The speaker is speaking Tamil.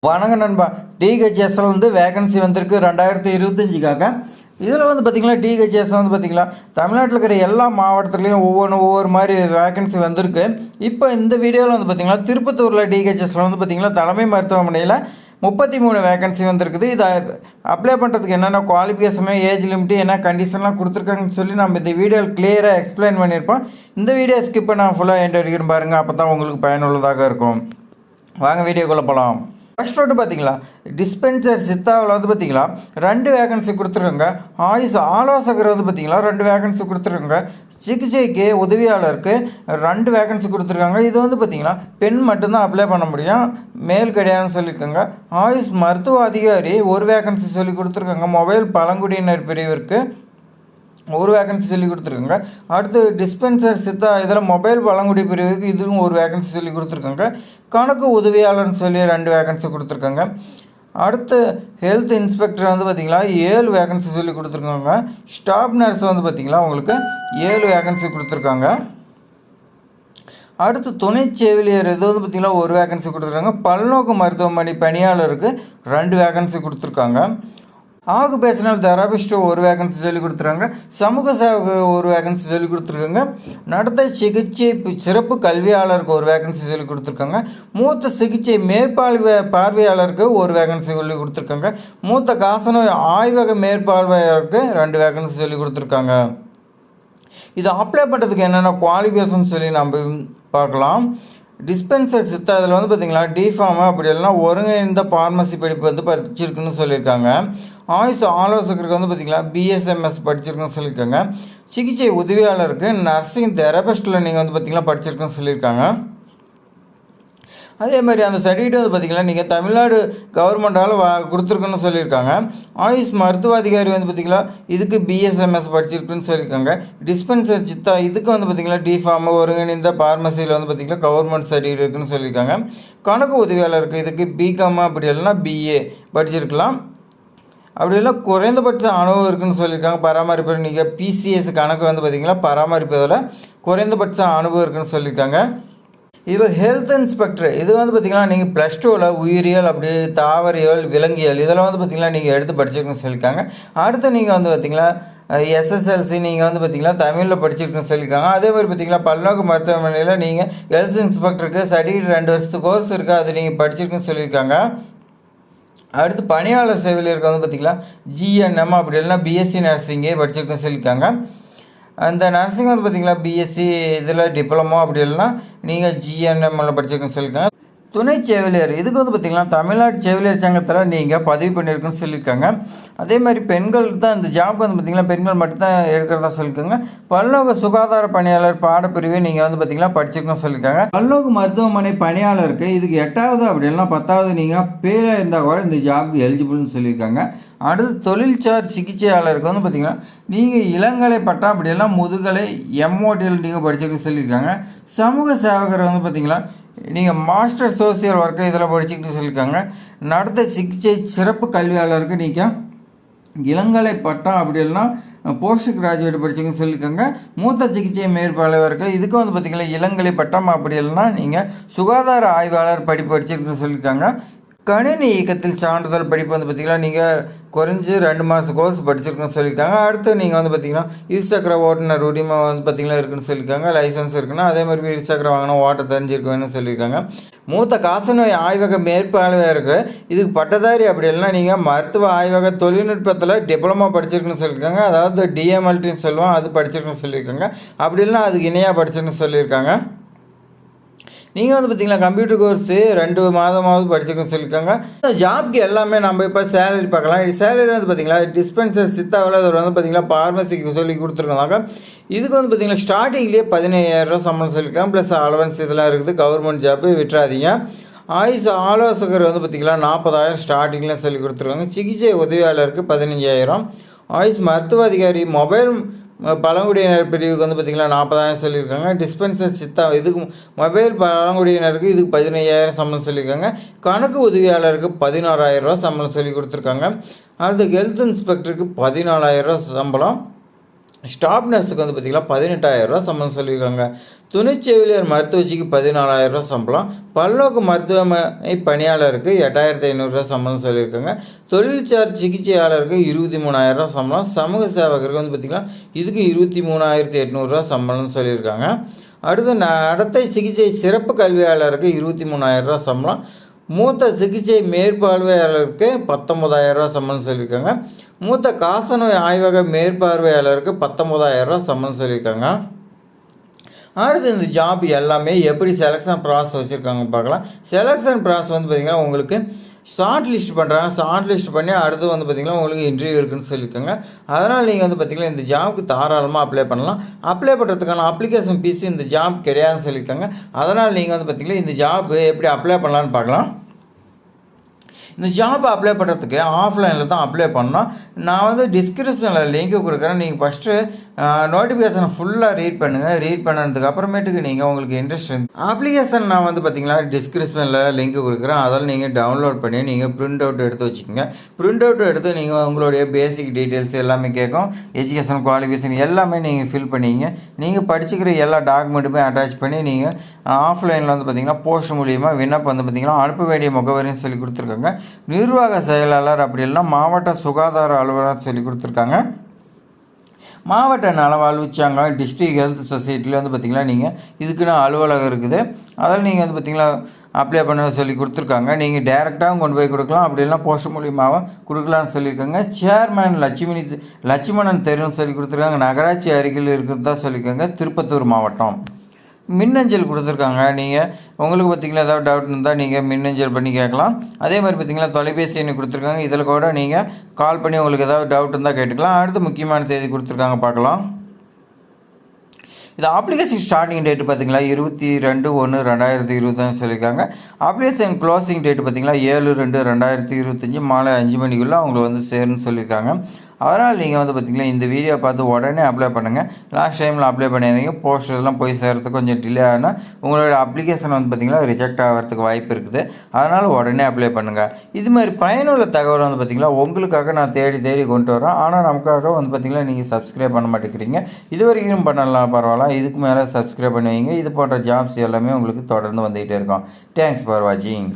வணக்கம் நண்பா. டிஹெச்எஸ்ல வந்து வேகன்சி வந்திருக்கு 2025க்காக. இதில் வந்து பார்த்திங்கன்னா டிஹெச்எஸ் வந்து பார்த்திங்கன்னா தமிழ்நாட்டில் இருக்கிற எல்லா மாவட்டத்துலேயும் ஒவ்வொரு மாதிரி வேகன்சி வந்திருக்கு. இப்போ இந்த வீடியோவில் வந்து பார்த்திங்கன்னா திருப்பத்தூரில் டிஹெச்எஸ்ல வந்து பார்த்திங்கன்னா தலைமை மருத்துவமனையில் 33 வேகன்சி வந்திருக்குது. இதை அப்ளை பண்ணுறதுக்கு என்னென்ன குவாலிஃபிகேஷனு, ஏஜ் லிமிட்டு, என்ன கண்டிஷன்லாம் கொடுத்துருக்காங்கன்னு சொல்லி நம்ம இந்த வீடியோவில் கிளியராக எக்ஸ்பிளைன் பண்ணியிருப்போம். இந்த வீடியோ ஸ்கிப் பண்ண ஃபுல்லாக எண்ட் வரைக்கும் பாருங்கள். அப்போ தான் உங்களுக்கு பயனுள்ளதாக இருக்கும். வாங்க வீடியோக்குள்ளே போகலாம். ஃபர்ஸ்ட் வந்து பார்த்தீங்களா டிஸ்பென்சர் சித்தாவில் வந்து பார்த்தீங்களா 2 வேகன்சி கொடுத்துருக்காங்க. ஆயுஷ் ஆலோசகர் வந்து பார்த்தீங்களா 2 வேகன்சி கொடுத்துருக்காங்க. சிகிச்சைக்கு உதவியாளருக்கு 2 வேகன்சி கொடுத்துருக்காங்க. இது வந்து பார்த்தீங்கன்னா பெண் மட்டும்தான் அப்ளை பண்ண முடியும், மேல் கிடையாதுன்னு சொல்லியிருக்காங்க. ஆயுஷ் மருத்துவ அதிகாரி 1 வேகன்சி சொல்லி கொடுத்துருக்காங்க. மொபைல் பழங்குடியினர் பிரிவிற்கு 1 வேகன்சி சொல்லி கொடுத்துருக்காங்க. அடுத்து டிஸ்பென்சர் சித்தா இதில் மொபைல் பழங்குடி பிரிவுக்கு இதுவும் 1 வேகன்சி சொல்லி கொடுத்துருக்காங்க. கணக்கு உதவியாளர்னு சொல்லி 2 வேகன்சி கொடுத்துருக்காங்க. அடுத்து ஹெல்த் இன்ஸ்பெக்டர் வந்து பார்த்திங்களா 7 வேகன்சி சொல்லி கொடுத்துருக்காங்க. ஸ்டாஃப் நர்ஸ் வந்து பார்த்திங்களா உங்களுக்கு 7 வேகன்சி கொடுத்துருக்காங்க. அடுத்து துணை செவிலியர் இது வந்து பார்த்திங்கன்னா 1 வேகன்சி கொடுத்துருக்காங்க. பல்நோக்கு மருத்துவமனை பணியாளருக்கு 2 வேகன்சி கொடுத்துருக்காங்க. ஆக்குபேஷனல் தெரபிஸ்ட் 1 வேகன்சி சொல்லி கொடுத்துருக்காங்க. சமூக சேவக 1 வேகன்சி சொல்லி கொடுத்துருக்காங்க. நடத்தை சிகிச்சை சிறப்பு கல்வியாளருக்கு 1 வேகன்சி சொல்லி கொடுத்துருக்காங்க. மூத்த சிகிச்சை பார்வையாளருக்கு 1 வேகன்சி சொல்லி கொடுத்துருக்காங்க. மூத்த காசநோய் ஆய்வக மேற்பார்வையாளருக்கு 2 வேகன்சி சொல்லி கொடுத்துருக்காங்க. இது அப்ளை பண்ணுறதுக்கு என்னென்ன குவாலிஃபிகேஷன் சொல்லி நம்ம பார்க்கலாம். டிஸ்பென்சர் சித்தா இதில் வந்து பார்த்திங்களா டிஃபார்ம் அப்படி இல்லைனா ஒருங்கிணைந்த ஃபார்மசி படிப்பு வந்து படிச்சிருக்குன்னு சொல்லியிருக்காங்க. ஆயுஷ் ஆலோசகருக்கு வந்து பார்த்திங்களா பிஎஸ்எம்எஸ் படிச்சிருக்குன்னு சொல்லியிருக்காங்க. சிகிச்சை உதவியாளருக்கு நர்சிங் தெரபிஸ்ட்டில் நீங்கள் வந்து பார்த்திங்களா படிச்சிருக்குன்னு சொல்லியிருக்காங்க. அதே மாதிரி அந்த சர்டிஃபிகேட் வந்து பார்த்திங்கன்னா நீங்கள் தமிழ்நாடு கவர்மெண்டால் கொடுத்துருக்குன்னு சொல்லியிருக்காங்க. ஆயுஷ் மருத்துவ அதிகாரி வந்து பார்த்திங்கன்னா இதுக்கு பிஎஸ்எம்எஸ் படிச்சிருக்குன்னு சொல்லியிருக்காங்க. டிஸ்பென்சர் சித்தா இதுக்கு வந்து பார்த்திங்கன்னா டிஃபார்ம் ஒருங்கிணைந்த ஃபார்மசியில் வந்து பார்த்திங்கன்னா கவர்மெண்ட் சர்டிஃபிகேட் இருக்குன்னு சொல்லியிருக்காங்க. கணக்கு உதவியாளருக்கு இதுக்கு பிகாம் அப்படி இல்லைன்னா பிஏ படிச்சிருக்கலாம். அப்படி இல்லை குறைந்தபட்ச அனுபவம் இருக்குதுன்னு சொல்லியிருக்காங்க. பராமரிப்பு நீங்கள் பிசிஎஸ் கணக்கு வந்து பார்த்திங்கன்னா பராமரிப்பதில் குறைந்தபட்ச அனுபவம் இருக்குதுன்னு சொல்லியிருக்காங்க. இப்போ ஹெல்த் இன்ஸ்பெக்டர் இது வந்து பார்த்திங்கன்னா நீங்கள் +2ல் உயிரியல் அப்படி தாவரியல் விலங்கியல் இதெல்லாம் வந்து பார்த்திங்கன்னா நீங்கள் எடுத்து படிச்சிருக்குன்னு சொல்லியிருக்காங்க. அடுத்து நீங்கள் வந்து பார்த்திங்கன்னா எஸ்எஸ்எல்சி நீங்கள் வந்து பார்த்திங்கன்னா தமிழில் படிச்சிருக்குன்னு சொல்லியிருக்காங்க. அதே மாதிரி பார்த்திங்கன்னா பல்நோக்கு மருத்துவமனையில் நீங்கள் ஹெல்த் இன்ஸ்பெக்டருக்கு சர்டிஃபிகேட் 2 வருஷத்து கோர்ஸ் இருக்குது, அது நீங்கள் படிச்சிருக்குன்னு சொல்லியிருக்காங்க. அடுத்து பணியாளர் செவிலியருக்கு வந்து பார்த்திங்கன்னா ஜிஎன்எம் அப்படி இல்லைன்னா பிஎஸ்சி நர்சிங்கே படிச்சிருக்குன்னு சொல்லியிருக்காங்க. அந்த நர்சிங் வந்து பார்த்திங்கன்னா பிஎஸ்சி இதில் டிப்ளமோ அப்படி இல்லைன்னா நீங்கள் ஜிஎன்எம்மில் படிச்சிருக்குன்னு சொல்லியிருக்காங்க. துணை செவிலியர் இதுக்கு வந்து பார்த்திங்கன்னா தமிழ்நாடு செவிலியர் சங்கத்தில் நீங்கள் பதிவு பண்ணியிருக்குன்னு சொல்லியிருக்காங்க. அதே மாதிரி பெண்கள் தான் இந்த ஜாப்க்கு வந்து பார்த்திங்கன்னா பெண்கள் மட்டும்தான் எடுக்கிறதா சொல்லியிருக்காங்க. பல்நோக்கு சுகாதார பணியாளர் பாடப்பிரிவை நீங்கள் வந்து பார்த்திங்கன்னா படிச்சிருக்குன்னு சொல்லியிருக்காங்க. பல்நோக்கு மருத்துவமனை பணியாளருக்கு இதுக்கு 8வது அப்படி இல்லைன்னா 10வது நீங்கள் பேராக இருந்தால் கூட இந்த ஜாப்க்கு எலிஜிபிள்னு சொல்லியிருக்காங்க. அடுத்து தொழில்சார் சிகிச்சையாளருக்கு வந்து பார்த்திங்கன்னா நீங்கள் இளங்கலை பட்டா அப்படி எல்லாம் முதுகலை எம்ஓடியில் நீங்கள் படிச்சிருக்குன்னு சொல்லியிருக்காங்க. சமூக சேவகர் வந்து பார்த்திங்கன்னா நீங்கள் மாஸ்டர் சோசியல் ஒர்க்கை இதில் படிச்சுக்கிட்டு சொல்லியிருக்காங்க. நடத்த சிகிச்சை சிறப்பு கல்வியாளருக்கு நீங்கள் இளங்கலை பட்டம் அப்படி இல்லைன்னா போஸ்ட் கிராஜுவேட் படிச்சுங்கன்னு சொல்லியிருக்காங்க. மூத்த சிகிச்சை மேற்பார்வையாளருக்கு இதுக்கு வந்து பார்த்திங்கன்னா இளங்கலை பட்டம் அப்படி இல்லைன்னா நீங்கள் சுகாதார ஆய்வாளர் படிப்பு படிச்சிருக்குன்னு சொல்லியிருக்காங்க. கணினி இயக்கத்தில் சான்றிதழ் படிப்பு வந்து பார்த்திங்கன்னா நீங்கள் குறைஞ்சி 2 மாத கோர்ஸ் படிச்சிருக்குன்னு சொல்லியிருக்காங்க. அடுத்து நீங்கள் வந்து பார்த்திங்கன்னா இருசக்கர ஓட்டுநர் உரிமை வந்து பார்த்திங்கன்னா இருக்குன்னு சொல்லியிருக்காங்க. லைசன்ஸ் இருக்குன்னா அதே மாதிரி இருசக்கர வாங்கினா ஓட்ட தெரிஞ்சிருக்க வேணும்னு சொல்லியிருக்காங்க. மூத்த காசநோய் ஆய்வக மேற்பார்வையாளருக்கு இதுக்கு பட்டதாரி அப்படி இல்லைன்னா நீங்கள் மருத்துவ ஆய்வக தொழில்நுட்பத்தில் டிப்ளமோ படிச்சிருக்குன்னு சொல்லியிருக்காங்க. அதாவது டிஎம்எல்டின்னு சொல்லுவோம், அது படிச்சிருக்குன்னு சொல்லியிருக்காங்க. அப்படி இல்லைன்னா அதுக்கு இணையாக படிச்சிருக்குன்னு சொல்லியிருக்காங்க. நீங்கள் வந்து பார்த்திங்கன்னா கம்ப்யூட்டர் கோர்ஸு 2 மாதமாவது படிச்சிருக்குன்னு சொல்லியிருக்காங்க. ஜாப்க்கு எல்லாமே நம்ம இப்போ சேலரி பார்க்கலாம். சேலரி வந்து பார்த்திங்கன்னா டிஸ்பென்சர் சித்தாவில் அது வந்து பார்த்திங்கன்னா ஃபார்மசிக்கு சொல்லி கொடுத்துருக்காங்க. இதுக்கு வந்து பார்த்திங்கன்னா ஸ்டார்டிங்லேயே 15,000 சம்பளம் சொல்லியிருக்காங்க. ப்ளஸ் அலவன்ஸ் இதெல்லாம் இருக்குது. கவர்மெண்ட் ஜாப்பு விட்டுறாதீங்க. ஆயுஷ் ஆலோசகர் வந்து பார்த்திங்கன்னா 40,000 ஸ்டார்டிங்கில் சொல்லி கொடுத்துருக்காங்க. சிகிச்சை உதவியாளருக்கு 15,000. ஆயுஷ் மருத்துவ அதிகாரி மொபைல் பழங்குடியினர் பிரிவுக்கு வந்து பார்த்திங்கன்னா 40,000 சொல்லியிருக்காங்க. டிஸ்பென்சர் சித்தா இதுக்கு மொபைல் பழங்குடியினருக்கு இதுக்கு 15,000 சம்பளம் சொல்லியிருக்காங்க. கணக்கு உதவியாளருக்கு 16,000 சம்பளம் சொல்லி கொடுத்துருக்காங்க. அடுத்து ஹெல்த் இன்ஸ்பெக்டருக்கு 14,000 சம்பளம். ஸ்டாஃப் நர்ஸுக்கு வந்து பார்த்திங்கன்னா 18,000 சம்பளம் சொல்லியிருக்காங்க. துணைச்செவிலியர் மருத்துவச்சிக்கு 14,000 ரூபா சம்பளம். பல்நோக்கு மருத்துவமனை பணியாளருக்கு 8,500 சம்பளம் சொல்லியிருக்காங்க. தொழில்சார் சிகிச்சையாளருக்கு 23,000 ரூபா சம்பளம். சமூக சேவகருக்கு வந்து பார்த்திங்கன்னா இதுக்கு 23,800 சம்பளம்னு சொல்லியிருக்காங்க. அடுத்து நடத்தை சிகிச்சை சிறப்பு கல்வியாளருக்கு 23,000 ரூபா சம்பளம். மூத்த சிகிச்சை மேற்பார்வையாளருக்கு 19,000 சம்பளம் சொல்லியிருக்காங்க. மூத்த காசநோய் ஆய்வக மேற்பார்வையாளருக்கு 19,000 சம்பளம் சொல்லியிருக்காங்க. அடுத்து இந்த ஜாப் எல்லாமே எப்படி செலெக்ஷன் ப்ராசஸ் வச்சுருக்காங்க பார்க்கலாம். செலெக்ஷன் ப்ராசஸ் வந்து பார்த்திங்கன்னா உங்களுக்கு ஷார்ட் லிஸ்ட் பண்ணுறாங்க. ஷார்ட் லிஸ்ட் பண்ணி அடுத்து வந்து பார்த்திங்கன்னா உங்களுக்கு இன்டர்வியூ இருக்குதுன்னு சொல்லியிருக்காங்க. அதனால் நீங்கள் வந்து பார்த்திங்கன்னா இந்த ஜாபுக்கு தாராளமாக அப்ளை பண்ணலாம். அப்ளை பண்ணுறதுக்கான அப்ளிகேஷன் ஃபீஸ் இந்த ஜாப் கிடையாதுன்னு சொல்லியிருக்காங்க. அதனால் நீங்கள் வந்து பார்த்திங்கன்னா இந்த ஜாப் எப்படி அப்ளை பண்ணலான்னு பார்க்கலாம். இந்த ஜாப் அப்ளை பண்ணுறதுக்கு ஆஃப்லைனில் தான் அப்ளை பண்ணோம். நான் வந்து டிஸ்கிரிப்ஷனில் லிங்க்கு கொடுக்குறேன். நீங்கள் ஃபஸ்ட்டு நோட்டிஃபிகேஷனை ஃபுல்லாக ரீட் பண்ணுங்கள். ரீட் பண்ணதுக்கு அப்புறமேட்டுக்கு நீங்கள் உங்களுக்கு இன்ட்ரெஸ்ட் அப்ளிகேஷன் நான் வந்து பார்த்திங்கன்னா டிஸ்கிரிப்ஷனில் லிங்க்கு கொடுக்குறேன். அதில் நீங்கள் டவுன்லோட் பண்ணி நீங்கள் ப்ரிண்ட் அவுட் எடுத்து வச்சுக்கோங்க. ப்ரிண்ட் அவுட் எடுத்து நீங்கள் உங்களுடைய பேசிக் டீட்டெயில்ஸ் எல்லாமே கேட்கும். எஜுகேஷன் குவாலிஃபிகேஷன் எல்லாமே நீங்கள் ஃபில் பண்ணிங்க. நீங்கள் படிச்சுக்கிற எல்லா டாக்குமெண்ட்டுமே அட்டாச் பண்ணி நீங்கள் ஆஃப்லைனில் வந்து பார்த்திங்கன்னா போஸ்ட் மூலியமாக விண்ணப்பம் வந்து பார்த்திங்கன்னா அனுப்ப வேண்டிய முகவரின்னு சொல்லி கொடுத்துருக்காங்க. நிர்வாக செயலாளர் அப்படி இல்லைன்னா மாவட்ட சுகாதார அலுவலர் சொல்லி கொடுத்துருக்காங்க. மாவட்ட நலவாழ்வுச்சாங்கம் டிஸ்ட்ரிக்ட் ஹெல்த் சொசைட்டியில் வந்து பார்த்திங்கன்னா நீங்கள் இதுக்குன்னு அலுவலகம் இருக்குது. அதில் நீங்கள் வந்து பார்த்திங்கன்னா அப்ளை பண்ண சொல்லி கொடுத்துருக்காங்க. நீங்கள் டேரெக்டாகவும் கொண்டு போய் கொடுக்கலாம், அப்படி இல்லைனா போஸ்ட் மூலியமாகவும் கொடுக்கலான்னு சொல்லியிருக்காங்க. சேர்மேன் லட்சுமணன் தெருன்னு சொல்லி கொடுத்துருக்காங்க. நகராட்சி அருகில் இருக்கிறதா சொல்லியிருக்காங்க. திருப்பத்தூர் மாவட்டம். மின்னஞ்சல் கொடுத்துருக்காங்க. நீங்கள் உங்களுக்கு பார்த்திங்கன்னா ஏதாவது டவுட் இருந்தால் நீங்கள் மின்னஞ்சல் பண்ணி கேட்கலாம். அதே மாதிரி பார்த்திங்கன்னா தொலைபேசி எண்ணை கொடுத்துருக்காங்க. இதில் கூட நீங்கள் கால் பண்ணி உங்களுக்கு ஏதாவது டவுட் இருந்தால் கேட்டுக்கலாம். அடுத்து முக்கியமான தேதி கொடுத்துருக்காங்க பார்க்கலாம். இது அப்ளிகேஷன் ஸ்டார்டிங் டேட்டு பார்த்திங்களா 22/1/2020 சொல்லியிருக்காங்க. அப்ளிகேஷன் க்ளோசிங் டேட்டு பார்த்திங்களா 7/2/2025 மாலை 5 மணிக்குள்ளே அவங்களுக்கு வந்து சேருன்னு சொல்லியிருக்காங்க. அதனால் நீங்கள் வந்து பார்த்திங்கன்னா இந்த வீடியோ பார்த்து உடனே அப்ளை பண்ணுங்கள். லாஸ்ட் டைமில் அப்ளை பண்ணியிருந்தீங்க போஸ்ட் இதெல்லாம் போய் சேர்கிறதுக்கு கொஞ்சம் டிலே ஆனால் உங்களோட அப்ளிகேஷன் வந்து பார்த்திங்கன்னா ரிஜெக்ட் ஆகிறதுக்கு வாய்ப்பு இருக்குது. அதனால் உடனே அப்ளை பண்ணுங்கள். இது மாதிரி பயனுள்ள தகவல் வந்து பார்த்திங்கன்னா உங்களுக்காக நான் தேடி கொண்டு வரேன். ஆனால் நமக்காக வந்து பார்த்திங்கன்னா நீங்கள் சப்ஸ்கிரைப் பண்ண மாட்டேங்கிறீங்க. இது வரைக்கும் பண்ணலாம் பரவாயில்ல, இதுக்கு மேலே சப்ஸ்கிரைப் பண்ணி வைங்க. இது போன்ற ஜாப்ஸ் எல்லாமே உங்களுக்கு தொடர்ந்து வந்துகிட்டே இருக்கும். தேங்க்ஸ் ஃபார் வாட்சிங்.